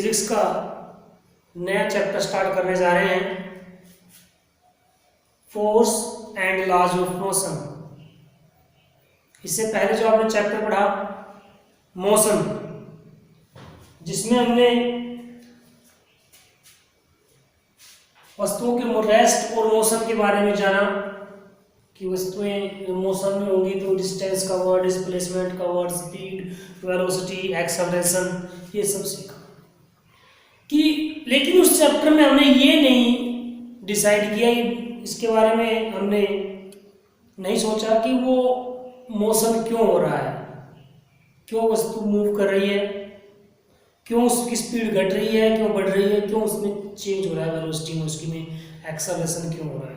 Physics का नया chapter start करने जा रहे हैं, force and laws of motion. इससे पहले जो आपने चैप्टर पढ़ा मोशन, जिसमें हमने वस्तुओं के रेस्ट और मोशन के बारे में जाना कि वस्तुएं मोशन में होंगी तो डिस्टेंस का वर्ड, डिस्प्लेसमेंट का वर्ड, स्पीड, वेलोसिटी, एक्सेलरेशन, ये सब सीखा कि लेकिन उस चैप्टर में हमने ये नहीं डिसाइड किया, इसके बारे में हमने नहीं सोचा कि वो मोशन क्यों हो रहा है, क्यों वस्तु मूव कर रही है, क्यों उसकी स्पीड घट रही है, क्यों बढ़ रही है, क्यों उसमें चेंज हो रहा है वेलोसिटी में, उसकी में एक्सेलरेशन क्यों हो रहा है।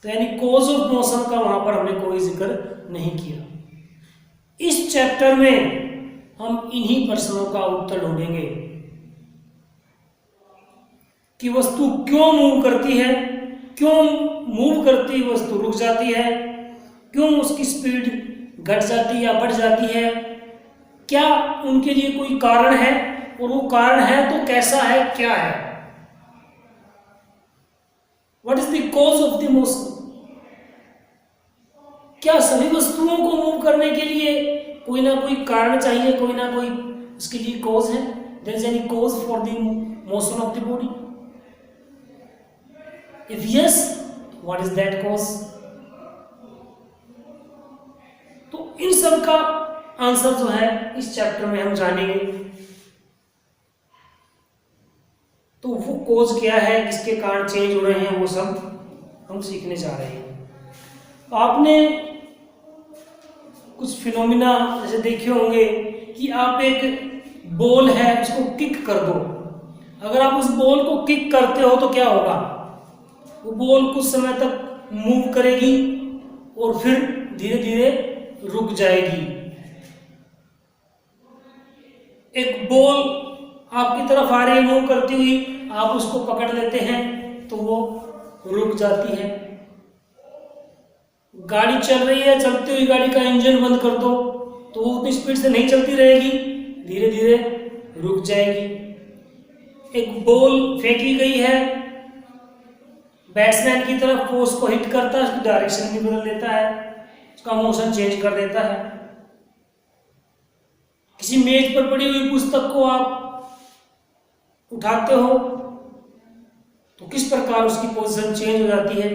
तो यानी कॉज ऑफ मोशन का वहां पर हमने कोई जिक्र नहीं किया। इस चैप्टर में हम इन्हीं प्रश्नों का उत्तर ढूंढेंगे कि वस्तु क्यों मूव करती है, क्यों मूव करती वस्तु रुक जाती है, क्यों उसकी स्पीड घट जाती है या बढ़ जाती है, क्या उनके लिए कोई कारण है, और वो कारण है तो कैसा है, क्या है, what is the cause of the motion. क्या सभी वस्तुओं को मूव करने के लिए कोई ना कोई कारण चाहिए, कोई ना कोई उसके लिए कॉज है, there is any cause for the motion of the body, if yes what is that cause. तो इन सब का आंसर जो है इस चैप्टर में हम जानेंगे। तो वो कॉज क्या है, किसके कारण चेंज हो रहे हैं, वो सब हम सीखने जा रहे हैं। तो आपने कुछ फिनोमिना जैसे देखे होंगे कि आप एक बॉल है उसको किक कर दो, अगर आप उस बॉल को किक करते हो तो क्या होगा, वो बॉल कुछ समय तक मूव करेगी और फिर धीरे धीरे रुक जाएगी। एक बॉल आपकी तरफ आ रही है मूव करती हुई, आप उसको पकड़ लेते हैं तो वो रुक जाती है। गाड़ी चल रही है, चलती हुई गाड़ी का इंजन बंद कर दो तो वो उतनी स्पीड से नहीं चलती रहेगी, धीरे धीरे रुक जाएगी। एक बॉल फेंकी गई है, बैट्समैन की तरफ, वो उसको हिट करता है, उसकी डायरेक्शन भी बदल देता है, उसका मोशन चेंज कर देता है। किसी मेज पर पड़ी हुई पुस्तक को आप उठाते हो तो किस प्रकार उसकी पोजीशन चेंज हो जाती है।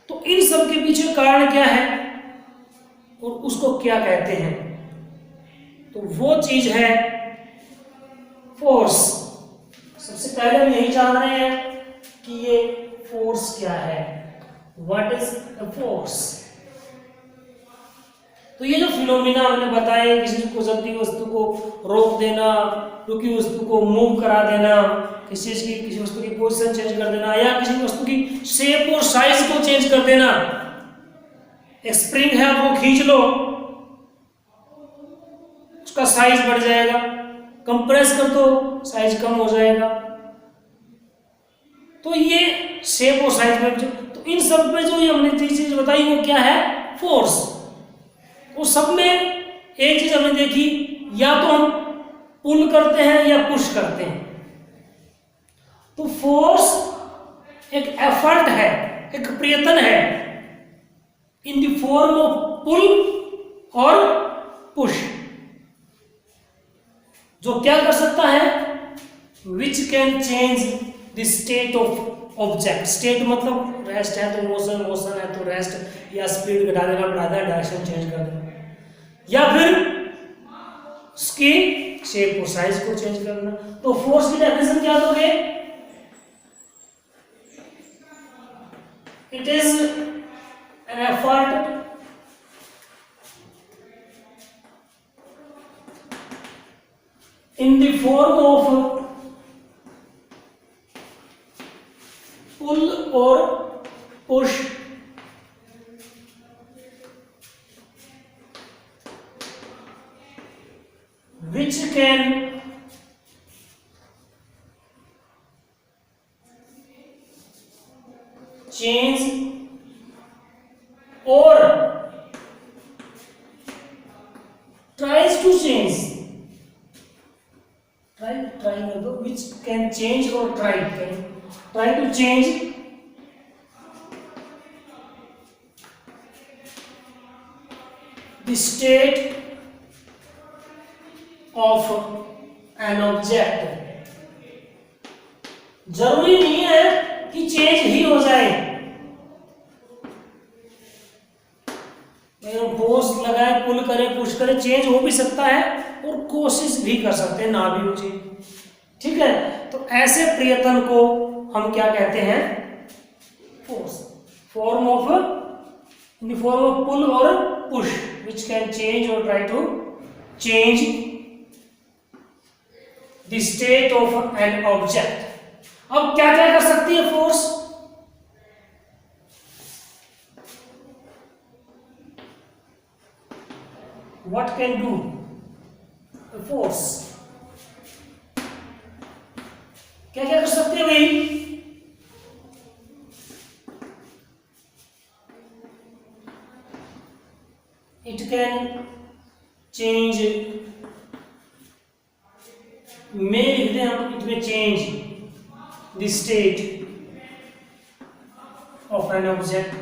तो इन सब के पीछे कारण क्या है और उसको क्या कहते हैं, तो वो चीज है फोर्स। सबसे पहले हम यही जान रहे हैं कि ये फोर्स क्या है, व्हाट इज अ फोर्स। तो ये जो फिनोमिना हमने बताए, किसी को चलती वस्तु को रोक देना, रुकी वस्तु को मूव करा देना, किसी वस्तु की पोजीशन चेंज कर देना, या किसी वस्तु की शेप और साइज को चेंज कर देना। एक स्प्रिंग है, वो खींच लो, उसका साइज बढ़ जाएगा, कंप्रेस कर दो, साइज कम हो जाएगा। तो ये शेप और साइज में, तो इन सब में जो ये हमने चीज बताई वो क्या है, फोर्स। वो सब में एक चीज हमने देखी, या तो हम पुल करते हैं या पुश करते हैं। तो फोर्स एक एफर्ट है, एक प्रयत्न है in the form of pull और पुश, जो क्या कर सकता है, विच can change the state of object. State मतलब रेस्ट है तो मोशन, मोशन है तो रेस्ट, या स्पीड घटा देना, बढ़ा देना, डायरेक्शन चेंज कर देना, या फिर उसकी शेप और साइज को चेंज करना। तो फोर्स की डेफिनेशन क्या दोगे, it is an effort in the form of pull or push which can change or tries to change try कर दो, विच कैन चेंज और try to change the state of an object. जरूरी नहीं है कि change ही हो जाए, force लगाए, पुल करें, पुश करें, चेंज हो भी सकता है और कोशिश भी कर सकते हैं ना भी हो चेंज। ठीक है, तो ऐसे प्रयत्न को हम क्या कहते हैं? फोर्स। फॉर्म ऑफ पुल और पुश विच कैन चेंज और try to change the state of an object. अब क्या क्या कर सकती है force? What can do a force? क्या क्या कर सकते हैं भाई? It can change, में लिखते हैं हम, it may change the state of an object।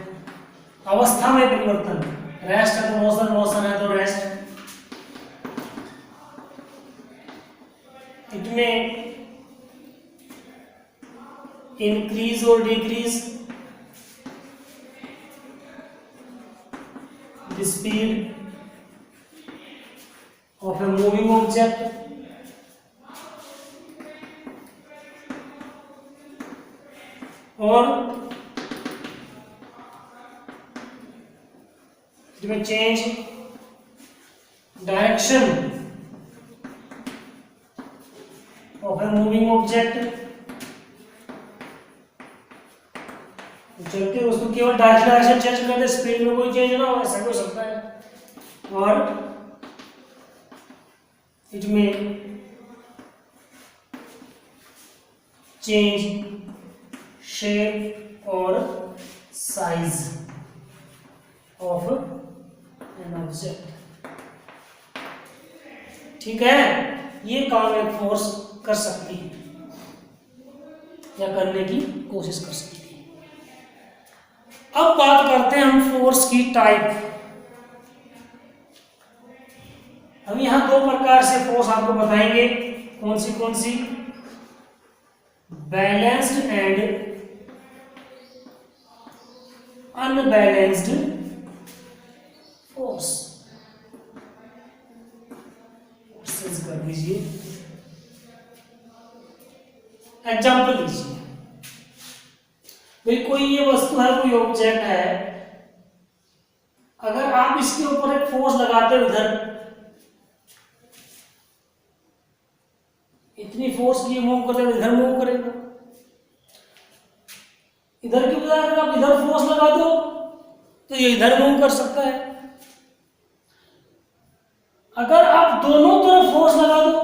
अवस्था में परिवर्तन, रेस्ट है तो मोशन, मोशन है तो रेस्ट। इट में इंक्रीज और decrease the speed of a moving object. और it may change direction of a moving object। चलते उसको केवल डायरेक्शन चेंज कर दे, स्पीड में कोई चेंज ना हो, ऐसा हो सकता है। और it may change shape और size of an object। ठीक है, ये काम एक फोर्स कर सकती है या करने की कोशिश कर सकती है। अब बात करते हैं हम फोर्स की टाइप। हम यहां दो प्रकार से फोर्स आपको बताएंगे, कौन सी? Balanced and unbalanced force. कर दीजिए, एग्जाम्पल लीजिए। भाई कोई ये वस्तु है, कोई ऑब्जेक्ट है, अगर आप इसके ऊपर एक फोर्स लगाते हो, इतनी फोर्स की मूव करते हो, इधर मूव करेगा। इधर की बजाय अगर आप इधर फोर्स लगा दो तो ये इधर मूव कर सकता है। अगर आप दोनों तरफ फोर्स लगा दो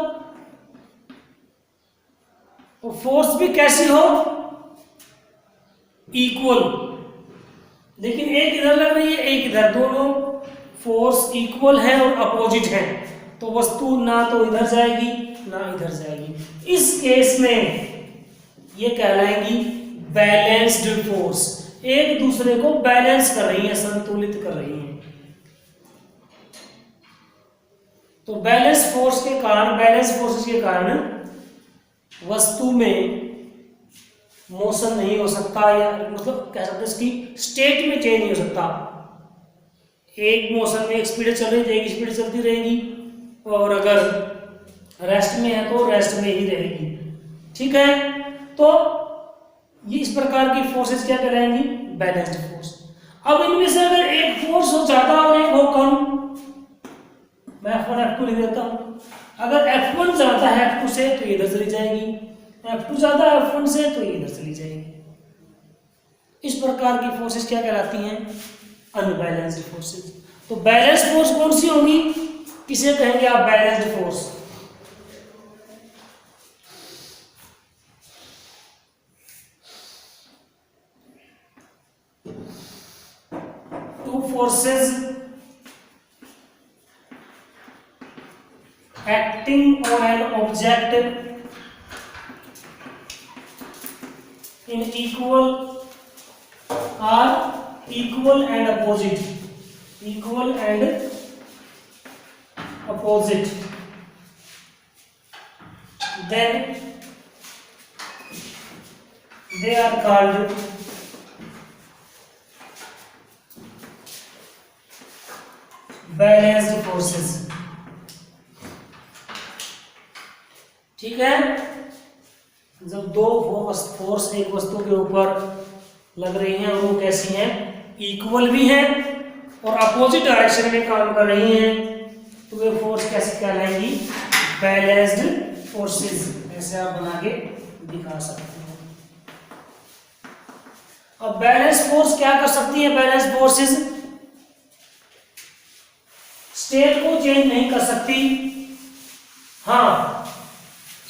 तो फोर्स भी कैसी हो? इक्वल। लेकिन एक इधर लग रही है, एक इधर, दोनों फोर्स इक्वल है और अपोजिट है, तो वस्तु ना तो इधर जाएगी ना इधर जाएगी। इस केस में ये कहलाएंगी बैलेंस्ड फोर्स। एक दूसरे को बैलेंस कर रही है, संतुलित कर रही है। तो बैलेंस फोर्सेस के कारण वस्तु में मोशन नहीं हो सकता, या मतलब कह सकते हैं इसकी स्टेट में चेंज नहीं हो सकता। एक मोशन में एक स्पीड चल रही रहेगी, स्पीड चलती रहेगी, और अगर रेस्ट में है तो रेस्ट में ही रहेगी। ठीक है, तो ये इस प्रकार की फोर्सेस क्या कहलाएंगी? Balanced force. अब इनमें से अगर एक फोर्स हो ज्यादा और एक हो कम, मैं F1 F2 लिख देता हूं। अगर F1 ज्यादा है F2 से तो इधर चली जाएगी, F2 ज्यादा है F1 से तो इधर चली जाएगी। इस प्रकार की फोर्सेस क्या कहलाती हैं? Unbalanced forces. तो बैलेंस फोर्स कौन सी होंगी? किसे कहेंगे आप balanced force? Two forces acting on an object in equal are equal and opposite, equal and opposite, then they are called balanced forces। ठीक है, जब दो फोर्स एक वस्तु के ऊपर लग रही हैं और वो कैसी हैं, इक्वल भी हैं और अपोजिट डायरेक्शन में काम कर रही हैं, तो वे फोर्स कैसे कहलाएंगी, बैलेंस्ड फोर्सेस। ऐसे आप बना के दिखा सकते हैं। अब बैलेंस फोर्स क्या कर सकती है, बैलेंस फोर्सेस स्टेट को चेंज नहीं कर सकती, हाँ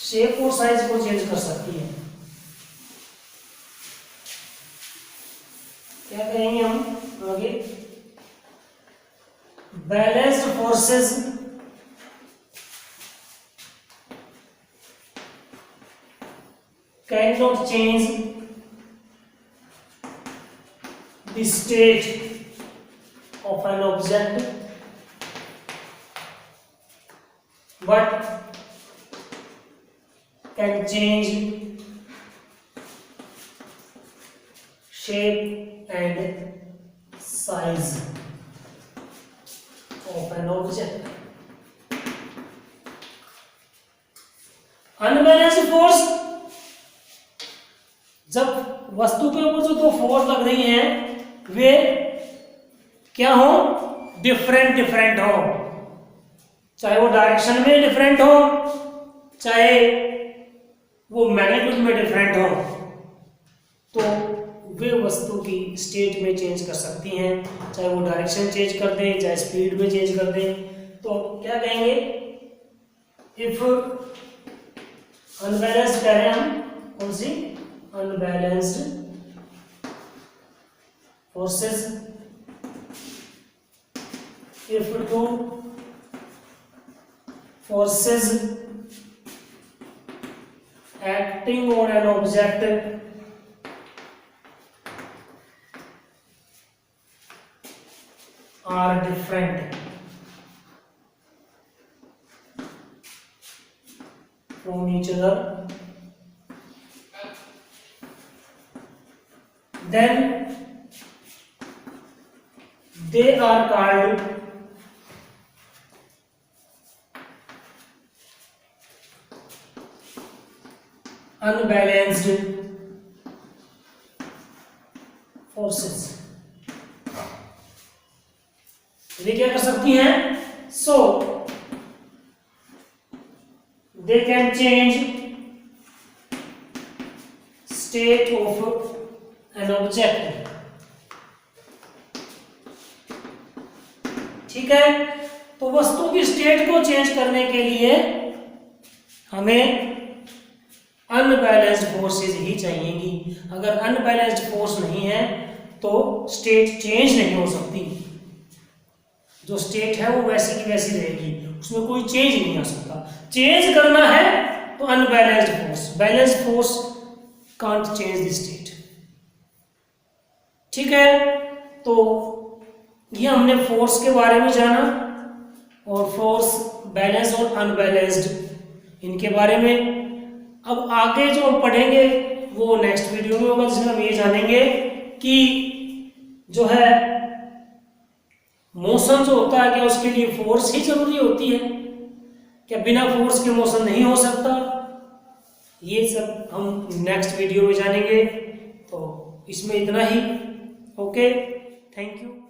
शेप और साइज को चेंज कर सकती है। क्या कहेंगे हम आगे, balanced forces can not change the state of an object but can change shape and size of an object। Unbalanced force, जब वस्तु के ऊपर जो दो फोर्स लग रही हैं वे क्या हो, डिफरेंट हो, चाहे वो डायरेक्शन में डिफरेंट हो, चाहे वो मैग्नीट्यूड में डिफरेंट हो, तो वे वस्तु की स्टेट में चेंज कर सकती हैं, चाहे वो डायरेक्शन चेंज कर दें, चाहे स्पीड में चेंज कर दें। तो क्या कहेंगे, इफ अनबैलेंस्ड कह रहे हैं हम, कौन सी, unbalanced forces, if two forces acting on an object are different from each other, then they are called unbalanced forces। वे क्या कर सकती हैं, so they can change state of an object। ठीक है, तो वस्तु की स्टेट को चेंज करने के लिए हमें अनबैलेंस्ड फोर्सेस ही चाहिएगी। अगर अनबैलेंस्ड फोर्स नहीं है तो स्टेट चेंज नहीं हो सकती, जो स्टेट है वो वैसी की वैसी रहेगी, उसमें कोई चेंज नहीं आ सकता। चेंज करना है तो unbalanced force, balanced force can't change the state. ठीक है, तो ये हमने फोर्स के बारे में जाना और फोर्स बैलेंस और अनबैलेंस्ड इनके बारे में। अब आगे जो हम पढ़ेंगे वो नेक्स्ट वीडियो में होगा, जिसमें हम ये जानेंगे कि जो है मोशन जो होता है, क्या उसके लिए फोर्स ही जरूरी होती है, क्या बिना फोर्स के मोशन नहीं हो सकता, ये सब हम नेक्स्ट वीडियो में जानेंगे। तो इसमें इतना ही, ओके, थैंक यू।